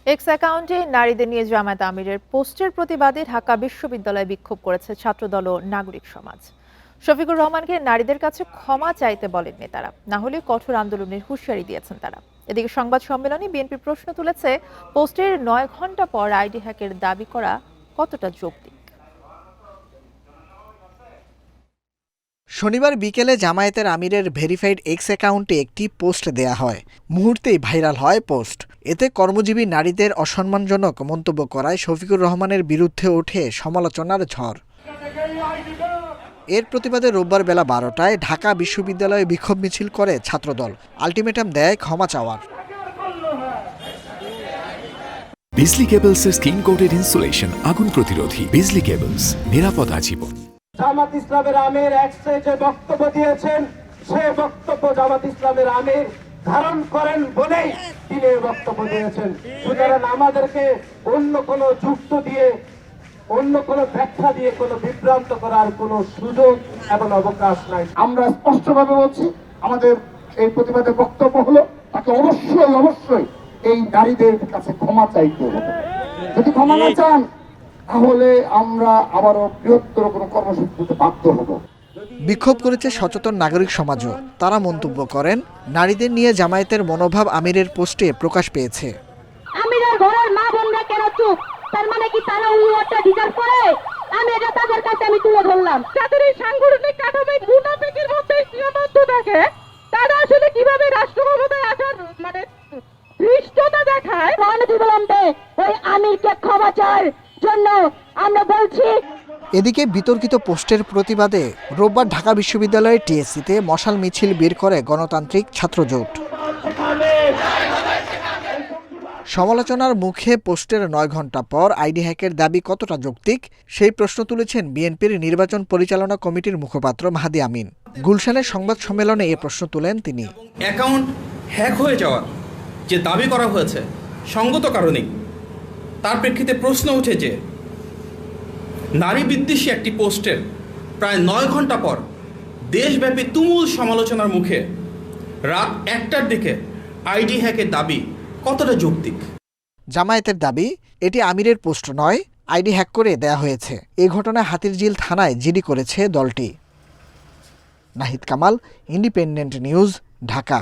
X অ্যাকাউন্টে নারীদের নিয়ে জামায়াত আমিরের পোস্টের প্রতিবাদে ঢাকা বিশ্ববিদ্যালয়ে বিক্ষোভ করেছে ছাত্রদল ও নাগরিক সমাজ। শফিকুর রহমানকে নারীদের কাছে ক্ষমা চাইতে বলেন নেতারা, না হলে কঠোর আন্দোলনের হুঁশিয়ারি দিয়েছেন তারা। এদিকে সংবাদ সম্মেলনে বিএনপি প্রশ্ন তুলেছে, পোস্টের ৯ ঘণ্টা পর আইডি হ্যাকের দাবি করা কতটা যৌক্তিক। শনিবার বিকেলে জামায়াতের আমিরের ভেরিফাইড এক্স অ্যাকাউন্টে একটি পোস্ট দেয়া হয়। মুহূর্তেই ভাইরাল হয় পোস্ট। এতে কর্মজীবী নারীদের অসম্মানজনক মন্তব্য করায় শফিকুর রহমানের বিরুদ্ধে ওঠে সমালোচনার ঝড়। এর প্রতিবাদে রোববার বেলা ১২টায় ঢাকা বিশ্ববিদ্যালয়ে বিক্ষোভ মিছিল করে ছাত্রদল। আলটিমেটাম দেয় ক্ষমা চাওয়ার। বিজলি কেবলসের স্কিন কোটেড ইনসুলেশন আগুন প্রতিরোধী। বিজলি কেবলস, নিরাপদ আজীবন। জামাত ইসলামের আমির এক্সে যে বক্তব্য দিয়েছেন, সে বক্তব্য জামাত ইসলামের আমির ধারণ করেন বলেই তিনি বক্তব্য দিয়েছেন। সুতরাং আমাদেরকে অন্য কোনো যুক্ত দিয়ে, অন্য কোনো ব্যাখ্যা দিয়ে কোনো বিভ্রান্ত করার কোনো সুযোগ এবং অবকাশ নাই। আমরা স্পষ্টভাবে বলছি, আমাদের এই প্রতিবাদের বক্তব্য হলো তাকে অবশ্যই এই নারীদের কাছে ক্ষমা চাইতে হবে। যদি ক্ষমা না চান, তাহলে আমরা আবারও বৃহত্তর কোনো কর্মসূচিতে বাধ্য হব। বিক্ষোভ করেছে সচেতন নাগরিক সমাজও। তারা মন্তব্য করেন, নারীদের নিয়ে জামায়াতের মনোভাব আমিরের পোস্টে প্রকাশ পেয়েছে। আমিরের ঘরের মা বোনরা কেন চুপ? তার মানে কি তারা উন্নয়নটা ডিজার্ভ করে? আমি এটা তাদের কাছে তুলে ধরলাম। যাদের এই সাংগঠনিক কাঠামো মুনাফিকের মধ্যে সীমাবদ্ধ থাকে, তারা আসলে কিভাবে রাষ্ট্র ক্ষমতায় আসার ধৃষ্টতা দেখায়? অনতিবিলম্বে ওই আমিরকে ক্ষমা চাওয়ার জন্য আমরা বলছি। এদিকে বিতর্কিত পোস্টের প্রতিবাদে রোববার ঢাকা বিশ্ববিদ্যালয়ের টিএসসিতে মশাল মিছিল বের করে গণতান্ত্রিক ছাত্রজোট। সমালোচনার মুখে পোস্টের ৯ ঘণ্টা পর আইডি হ্যাকের দাবি কতটা যৌক্তিক, সেই প্রশ্ন তুলেছেন বিএনপির নির্বাচন পরিচালনা কমিটির মুখপাত্র মাহাদি আমিন। গুলশানের সংবাদ সম্মেলনে এ প্রশ্ন তুলেন তিনি। অ্যাকাউন্ট হ্যাক হয়ে যাওয়ার যে দাবি করা হয়েছে সঙ্গত কারণেই তার প্রেক্ষিতে প্রশ্ন ওঠে যে নারী বিদ্বেষী একটি পোস্টের প্রায় ৯ ঘণ্টা পর দেশব্যাপী তুমুল সমালোচনার মুখে রাত ১টার দিকে আইডি হ্যাকের দাবি কতটা যৌক্তিক। জামায়াতের দাবি, এটি আমিরের পোস্ট নয়, আইডি হ্যাক করে দেয়া হয়েছে। এ ঘটনায় হাতিরঝিল থানায় জিডি করেছে দলটি। Nahid Kamal, independent news, Dhaka.